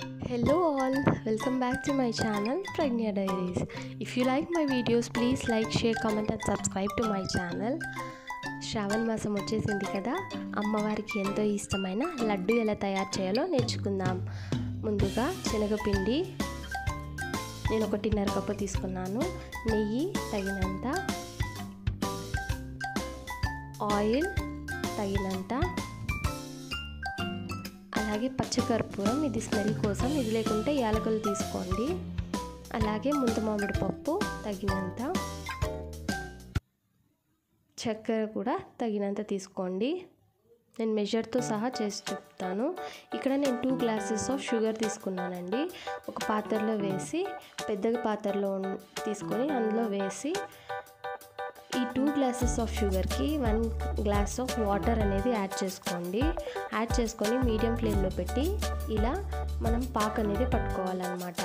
Hello all, welcome back to my channel Pragnya Diaries. If you like my videos, please like, share, comment and subscribe to my channel. శ్రావణ మాసం వచ్చేసింది కదా, అమ్మవారికి ఎంతో ఇష్టమైన లడ్డు ఎలా తయారు చేయాలో నేర్చుకుందాం. ముందుగా శనగపిండి నేను 1.5 కప్పు తీసుకున్నాను, నెయ్యి తగినంత, ఆయిల్ తగినంత, అలాగే పచ్చకర్పూరం, ఇది స్మెల్ కోసం, ఇది లేకుంటే యాలకులు తీసుకోండి. అలాగే ముంత మామిడి పప్పు తగినంత, చక్కెర కూడా తగినంత తీసుకోండి. నేను మెజర్తో సహా చేసి చెప్తాను. ఇక్కడ నేను 2 గ్లాసెస్ ఆఫ్ షుగర్ తీసుకున్నానండి. ఒక పాత్రలో వేసి, పెద్ద పాత్రలో తీసుకొని అందులో వేసి, ఈ 2 గ్లాసెస్ ఆఫ్ షుగర్కి 1 గ్లాస్ ఆఫ్ వాటర్ అనేది యాడ్ చేసుకోండి. యాడ్ చేసుకొని మీడియం ఫ్లేమ్లో పెట్టి ఇలా మనం పాక్ అనేది పట్టుకోవాలన్నమాట.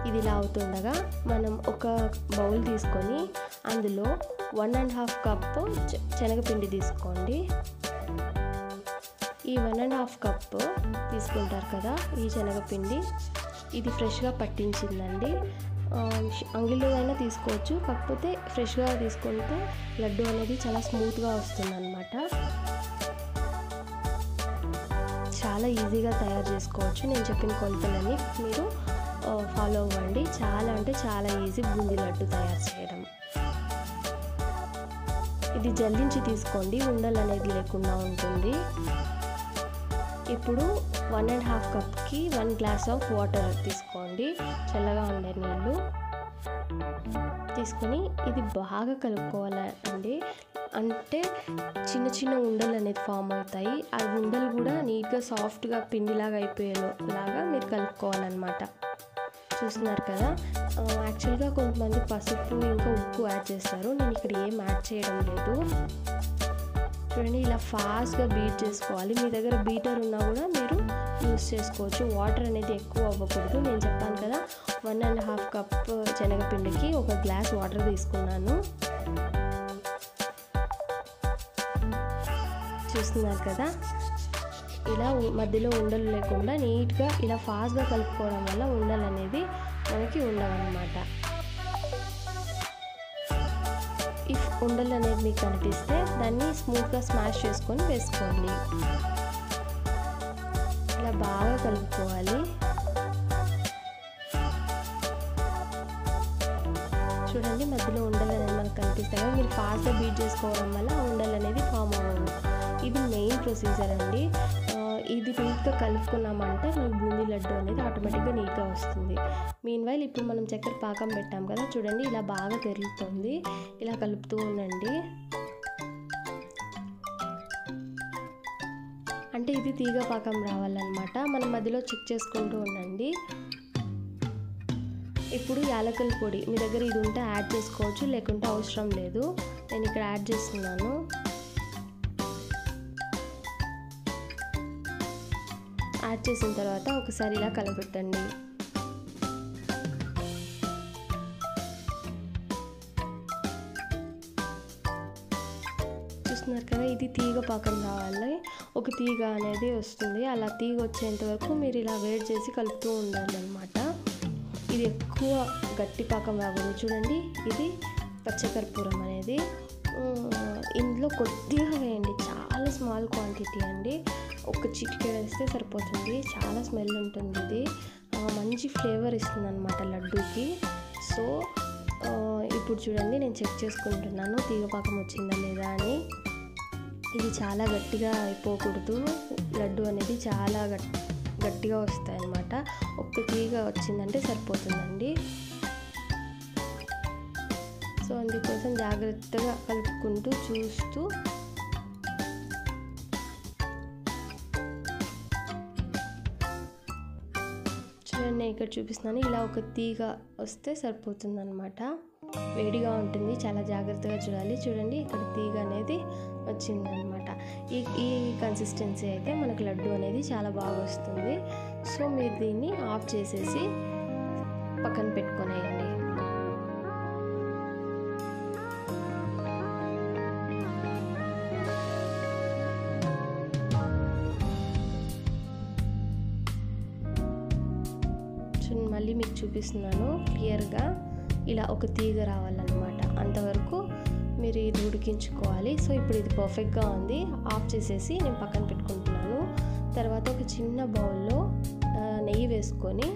ఇది ఇలా అవుతుండగా మనం ఒక బౌల్ తీసుకొని అందులో 1.5 కప్పు శనగపిండి తీసుకోండి. ఈ 1.5 కప్పు తీసుకుంటారు కదా, ఈ శనగపిండి ఇది ఫ్రెష్గా పట్టించిందండి. అంగిల్లో అయినా తీసుకోవచ్చు, కాకపోతే ఫ్రెష్గా తీసుకుంటే లడ్డు అనేది చాలా స్మూత్గా వస్తుందన్నమాట. చాలా ఈజీగా తయారు చేసుకోవచ్చు. నేను చెప్పిన కొలతలని మీరు ఫాలో అవ్వండి. చాలా అంటే చాలా ఈజీ బూందీ లడ్డు తయారు చేయడం. ఇది జల్లించి తీసుకోండి, ఉండలు అనేది లేకుండా ఉంటుంది. ఇప్పుడు 1.5 కప్కి 1 గ్లాస్ ఆఫ్ వాటర్ తీసుకోండి, చల్లగా ఉండే నీళ్ళు తీసుకొని ఇది బాగా కలుపుకోవాలండి. అంటే చిన్న చిన్న ఉండలు అనేది ఫామ్ అవుతాయి. ఆ ఉండలు కూడా నీట్గా సాఫ్ట్గా పిండిలాగా అయిపోయేలాగా మీరు కలుపుకోవాలన్నమాట. చూస్తున్నారు కదా, యాక్చువల్గా కొంతమంది పసుపు ఇంకా ఉప్పు యాడ్ చేస్తారు. నేను ఇక్కడ ఏం యాడ్ చేయడం లేదు. చూడండి, ఇలా ఫాస్ట్గా బీట్ చేసుకోవాలి. మీ దగ్గర బీటర్ ఉన్నా కూడా మీరు యూస్ చేసుకోవచ్చు. వాటర్ అనేది ఎక్కువ అవ్వకూడదు. నేను చెప్పాను కదా, 1.5 కప్ శనగపిండికి 1 గ్లాస్ వాటర్ తీసుకున్నాను. చూస్తున్నారు కదా, ఇలా మధ్యలో ఉండలు లేకుండా నీట్గా ఇలా ఫాస్ట్గా కలుపుకోవడం వల్ల ఉండలు అనేది మనకి ఉండవన్నమాట. ఇఫ్ ఉండలు అనేది మీకు కనిపిస్తే దాన్ని స్మూత్గా స్మాష్ చేసుకొని వేసుకోండి. ఇలా బాగా కలుపుకోవాలి. చూడండి, మధ్యలో ఉండలు అనేది మనకు కనిపిస్తాయి. మీరు ఫాస్ట్గా బీట్ చేసుకోవడం వల్ల ఉండలు అనేది ఫామ్ అవ్వవు. ఇది మెయిన్ ప్రొసీజర్ అండి. ఇది నీట్గా కలుపుకున్నామంటే మీకు బూందీ లడ్డు అనేది ఆటోమేటిక్గా నీట్గా వస్తుంది. మీన్వైల్ ఇప్పుడు మనం చక్కెర పాకం పెట్టాం కదా, చూడండి ఇలా బాగా తెరులుతుంది. ఇలా కలుపుతూ ఉండండి. అంటే ఇది తీగ పాకం రావాలన్నమాట. మనం మధ్యలో చెక్ చేసుకుంటూ ఉండండి. ఇప్పుడు యాలకుల పొడి మీ దగ్గర ఇది ఉంటే యాడ్ చేసుకోవచ్చు, లేకుంటే అవసరం లేదు. నేను ఇక్కడ యాడ్ చేస్తున్నాను. యాడ్ చేసిన తర్వాత ఒకసారి ఇలా కలపెట్టండి. చూస్తున్నారు కదా, ఇది తీగ పాకం రావాలి. ఒక తీగ అనేది వస్తుంది. అలా తీగ వచ్చేంత వరకు మీరు ఇలా వేడి చేసి కలుపుతూ ఉండాలన్నమాట. ఇది ఎక్కువ గట్టి పాకం రాకూడదు. చూడండి, ఇది పచ్చకర్పూరం అనేది ఇందులో కొద్దిగా వేయండి, చాలా స్మాల్ క్వాంటిటీ అండి. ఒక చిటికె వేస్తే సరిపోతుంది. చాలా స్మెల్ ఉంటుంది. ఇది మంచి ఫ్లేవర్ ఇస్తుంది అన్నమాట లడ్డూకి. సో ఇప్పుడు చూడండి, నేను చెక్ చేసుకుంటున్నాను తీగ పాకం వచ్చిందా లేదా అని. ఇది చాలా గట్టిగా అయిపోకూడదు. లడ్డు అనేది చాలా గట్టిగా వస్తాయి అన్నమాట. ఒక్క తీగ వచ్చిందంటే సరిపోతుందండి. సో అందుకోసం జాగ్రత్తగా కలుపుకుంటూ చూస్తూ చూడండి, ఇక్కడ చూపిస్తున్నాను. ఇలా ఒక తీగ వస్తే సరిపోతుందన్నమాట. వేడిగా ఉంటుంది, చాలా జాగ్రత్తగా చూడాలి. చూడండి, ఇక్కడ తీగ అనేది వచ్చిందనమాట. ఈ కన్సిస్టెన్సీ అయితే మనకు లడ్డు అనేది చాలా బాగా వస్తుంది. సో మీరు దీన్ని ఆఫ్ చేసేసి పక్కన పెట్టుకొనేయండి. మళ్ళీ మీకు చూపిస్తున్నాను క్లియర్గా. ఇలా ఒక తీగ రావాలన్నమాట, అంతవరకు మీరు ఇది ఉడికించుకోవాలి. సో ఇప్పుడు ఇది పర్ఫెక్ట్గా ఉంది. ఆఫ్ చేసేసి నేను పక్కన పెట్టుకుంటున్నాను. తర్వాత ఒక చిన్న బౌల్లో నెయ్యి వేసుకొని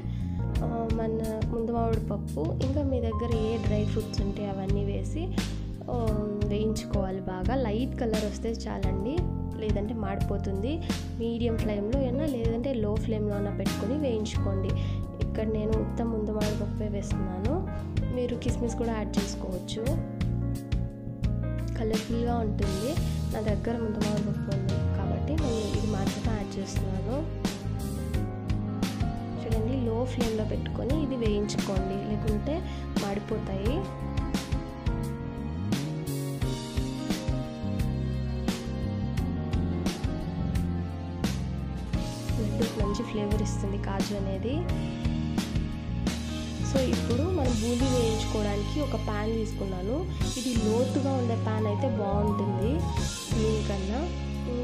మన ముందు మామిడి పప్పు, ఇంకా మీ దగ్గర ఏ డ్రై ఫ్రూట్స్ ఉంటే అవన్నీ వేసి వేయించుకోవాలి. బాగా లైట్ కలర్ వస్తే చాలండి, లేదంటే మాడిపోతుంది. మీడియం ఫ్లేమ్లో అయినా లేదంటే లో ఫ్లేమ్లో అయినా పెట్టుకొని వేయించుకోండి. ఇక్కడ నేను ఉత్తం ముందు మామిడి పప్పే వేస్తున్నాను. మీరు కిస్మిస్ కూడా యాడ్ చేసుకోవచ్చు, కలర్ఫుల్గా ఉంటుంది. నా దగ్గర ముందు మామిడి పప్పు ఉంది కాబట్టి నేను ఇది మాత్రమే యాడ్ చేస్తున్నాను. చూడండి, లో ఫ్లేమ్లో పెట్టుకొని ఇది వేయించుకోండి, లేకుంటే మాడిపోతాయి. లడ్డూకి మంచి ఫ్లేవర్ ఇస్తుంది కాజు అనేది. సో ఇప్పుడు మనం బూందీ వేయించుకోవడానికి ఒక ప్యాన్ తీసుకున్నాను. ఇది లోతుగా ఉండే ప్యాన్ అయితే బాగుంటుంది దీనికన్నా.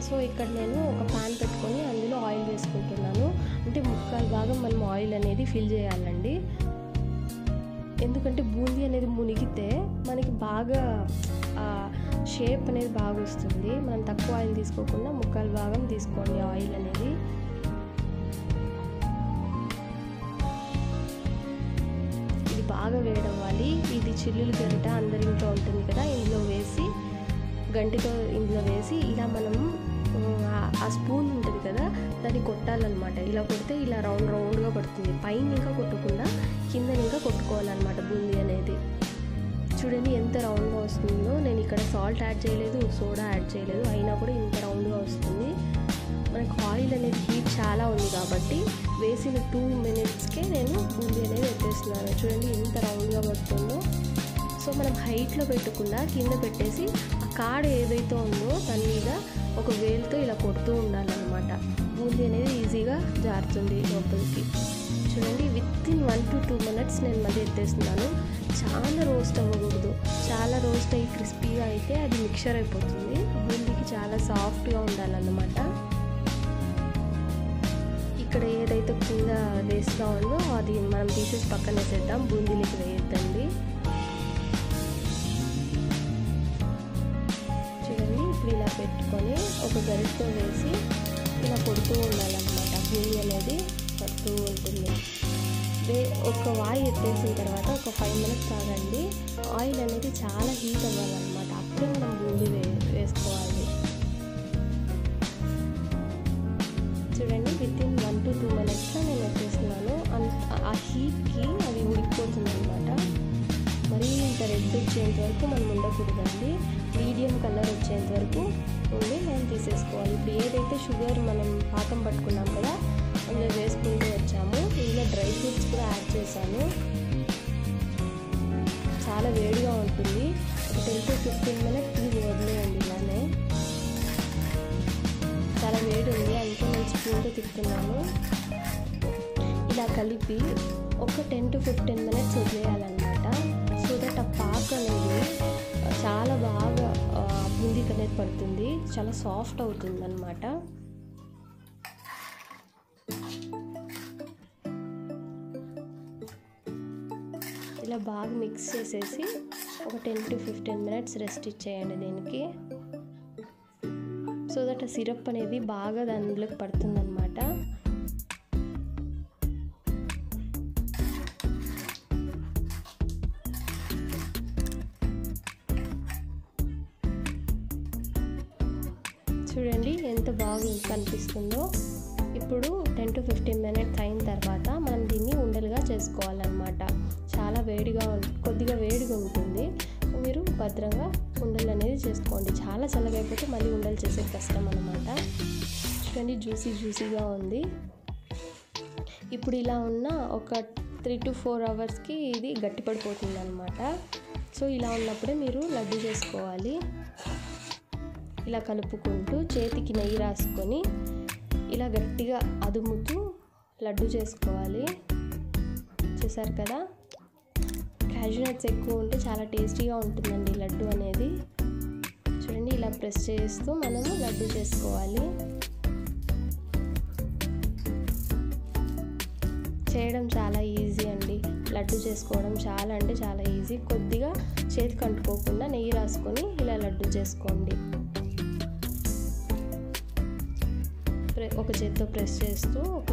సో ఇక్కడ నేను ఒక ప్యాన్ పెట్టుకొని అందులో ఆయిల్ వేసుకుంటున్నాను. అంటే ముక్కాలు భాగం మనం ఆయిల్ అనేది ఫిల్ చేయాలండి. ఎందుకంటే బూందీ అనేది మునిగితే మనకి బాగా షేప్ అనేది బాగా వస్తుంది. మనం తక్కువ ఆయిల్ తీసుకోకుండా ముక్కాలు భాగం తీసుకోండి ఆయిల్ అనేది. ఇది బాగా వేడవ్వాలి. ఇది చిల్లులు గరిట అందరి ఇంట్లో ఉంటుంది కదా, ఇందులో వేసి గంటితో ఇందులో వేసి ఇలా మనం ఆ స్పూన్ ఉంటుంది కదా దాన్ని కొట్టాలన్నమాట. ఇలా కొడితే ఇలా రౌండ్గా పడుతుంది. పైన ఇంకా కొట్టకుండా కింద ఇంకా కొట్టుకోవాలన్నమాట బూందీ అనేది. చూడండి ఎంత రౌండ్గా వస్తుందో. నేను ఇక్కడ సాల్ట్ యాడ్ చేయలేదు, సోడా యాడ్ చేయలేదు, అయినా కూడా ఇంత రౌండ్గా వస్తుంది. మనకు ఆయిల్ అనేది హీట్ చాలా ఉంది కాబట్టి వేసిన 2 minutesకే నేను బూందీ అనేది ఎత్తేస్తున్నాను. చూడండి ఎంత రౌండ్గా పడుతుందో. సో మనం హైట్లో పెట్టకుండా కింద పెట్టేసి ఆ కాడ ఏదైతే ఉందో దాని మీద ఒక వేలుతో ఇలా కొడుతూ ఉండాలన్నమాట. బూందీ అనేది ఈజీగా జారుతుంది లోపలికి. చూడండి, వితిన్ 1 to 2 minutes నేను మళ్ళీ ఎత్తేస్తున్నాను. చాలా రోస్ట్ అవ్వకూడదు. చాలా రోస్ట్ అయ్యి క్రిస్పీగా అయితే అది మిక్చర్ అయిపోతుంది. బూందీకి చాలా సాఫ్ట్గా ఉండాలన్నమాట. ఇక్కడ ఏదైతే కింద వేస్తూ ఉందో అది మనం తీసేసి పక్కన వేసేద్దాం, బూందీలోకి వేయద్దండి. చూడండి, ఇప్పుడు ఇలా పెట్టుకొని ఒక గరిటతో వేసి ఇలా కొడుతూ ఉండాలన్నమాట. బూందీ అనేది పడుతూ ఉంటుంది. ఒక వాయి ఎత్తేసిన తర్వాత ఒక 5 minutes ఆగండి. ఆయిల్ అనేది చాలా హీట్ అవ్వాలన్నమాట. అప్పుడే మనం బూందీ వేసుకోవాలి. చూడండి, వితిన్ 1 to 2 minutesలో నేను ఎత్తేస్తున్నాను. ఆ హీట్కి అది ఉడికిపోతుంది అనమాట. మరీ ఇంత రెడ్ వచ్చేంత వరకు మనం ఉండకూడదండి. మీడియం కలర్ వచ్చేంత వరకు ఉండి మనం తీసేసుకోవాలి. ఇప్పుడు ఏదైతే షుగర్ మనం పాకం పట్టుకున్నాం కదా అందులో వేసుకుంటూ వచ్చాము. ఇందులో డ్రై ఫ్రూట్స్ కూడా యాడ్ చేశాను. చాలా వేడిగా ఉంటుంది. ఒక 10 to 15 minutes ఇది వదిలేయండి. ఇలానే చాలా వేడి ఉంది, అందుకే నేను స్పూన్తో తిప్పుతున్నాను. ఇలా కలిపి ఒక 10 to 15 minutes వదిలేయాలన్నమాట. సో దట్ ఆ పాక అనేది చాలా బాగా బూందీకి అనేది పడుతుంది, చాలా సాఫ్ట్ అవుతుంది అన్నమాట. ఇలా బాగా మిక్స్ చేసేసి ఒక 10 to 15 minutes రెస్ట్ ఇచ్చేయండి దీనికి. సో దట్ ఆ సిరప్ అనేది బాగా దానిలోకి పడుతుందన్నమాట. చూడండి ఎంత బాగా కనిపిస్తుందో. ఇప్పుడు 10 to 15 minutes అయిన తర్వాత మనం దీన్ని ఉండలుగా చేసుకోవాలన్నమాట. చాలా వేడిగా కొద్దిగా వేడిగా ఉంటుంది. మీరు భద్రంగా ఉండలు అనేది చేసుకోండి. చాలా చల్లగా అయిపోతే మళ్ళీ ఉండలు చేసే కష్టం అన్నమాట. చూడండి, జ్యూసీగా ఉంది. ఇప్పుడు ఇలా ఉన్న ఒక 3 to 4 hours ఇది గట్టిపడిపోతుంది అన్నమాట. సో ఇలా ఉన్నప్పుడే మీరు లడ్డు చేసుకోవాలి. ఇలా కలుపుకుంటూ చేతికి నెయ్యి రాసుకొని ఇలా గట్టిగా అదుముతూ లడ్డు చేసుకోవాలి. చూసారు కదా, క్యాష్యూ నట్స్ ఎక్కువ ఉంటే చాలా టేస్టీగా ఉంటుందండి లడ్డు అనేది. చూడండి, ఇలా ప్రెస్ చేస్తూ మనము లడ్డు చేసుకోవాలి. చేయడం చాలా ఈజీ అండి. లడ్డు చేసుకోవడం చాలా అంటే చాలా ఈజీ. కొద్దిగా చేతికి అంటుకోకుండా నెయ్యి రాసుకొని ఇలా లడ్డు చేసుకోండి. ఒక చేతితో ప్రెస్ చేస్తూ ఒక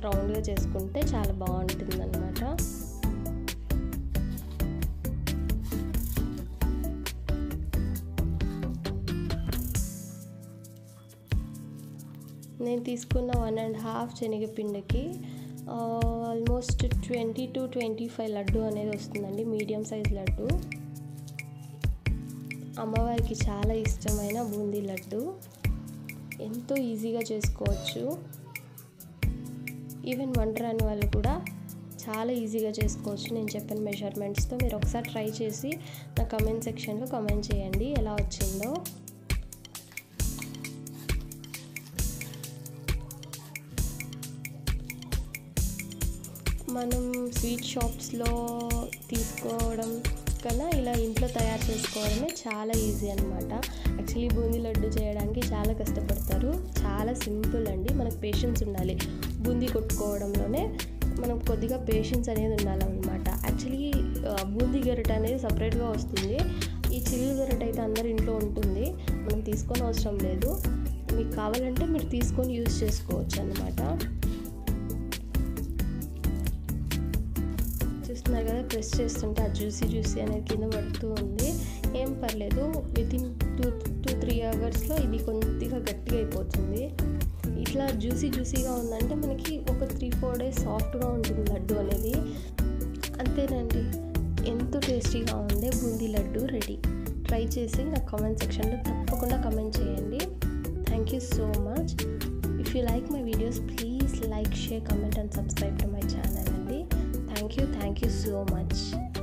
రౌండ్గా చేసుకుంటే చాలా బాగుంటుంది అన్నమాట. నేను తీసుకున్న 1.5 శనగపిండికి ఆల్మోస్ట్ 20 to 25 లడ్డు అనేది వస్తుందండి, మీడియం సైజ్ లడ్డు. అమ్మవారికి చాలా ఇష్టమైన బూందీ లడ్డు, ఎంతో ఈజీగా చేసుకోవచ్చు. ఈవెన్ వంట రాని వాళ్ళు కూడా చాలా ఈజీగా చేసుకోవచ్చు నేను చెప్పిన మెజర్మెంట్స్తో. మీరు ఒకసారి ట్రై చేసి నా కమెంట్ సెక్షన్లో కమెంట్ చేయండి ఎలా వచ్చిందో. మనం స్వీట్ షాప్స్లో తీసుకోవడం కన్నా ఇలా ఇంట్లో తయారు చేసుకోవడమే చాలా ఈజీ అనమాట. యాక్చువల్లీ బూందీ లడ్డు చేయడానికి చాలా కష్టపడతారు, చాలా సింపుల్ అండి. మనకు పేషెన్స్ ఉండాలి. బూందీ కొట్టుకోవడంలోనే మనకు కొద్దిగా పేషెన్స్ అనేది ఉండాలన్నమాట. యాక్చువల్లీ బూందీ గరిట అనేది సపరేట్గా వస్తుంది. ఈ చిల్లు గరిట అయితే అందరి ఇంట్లో ఉంటుంది, మనం తీసుకొని అవసరం లేదు. మీకు కావాలంటే మీరు తీసుకొని యూజ్ చేసుకోవచ్చు అన్నమాట. చూస్తున్నారు కదా, ప్రెస్ చేస్తుంటే ఆ జ్యూసీ అనేది కింద పడుతూ ఉంది. ఏం పర్లేదు, వితిన్ 2-3 అవర్స్లో ఇది కొద్దిగా గట్టిగా అయిపోతుంది. ఇట్లా జ్యూసీగా ఉందంటే మనకి ఒక 3-4 డేస్ సాఫ్ట్గా ఉంటుంది లడ్డు అనేది. అంతేనండి, ఎంతో టేస్టీగా ఉండే బూందీ లడ్డు రెడీ. ట్రై చేసి నా కామెంట్ సెక్షన్లో తప్పకుండా కమెంట్ చేయండి. Thank you so much. If you like my videos please like, share, comment and subscribe to my channel అండి. Thank you so much.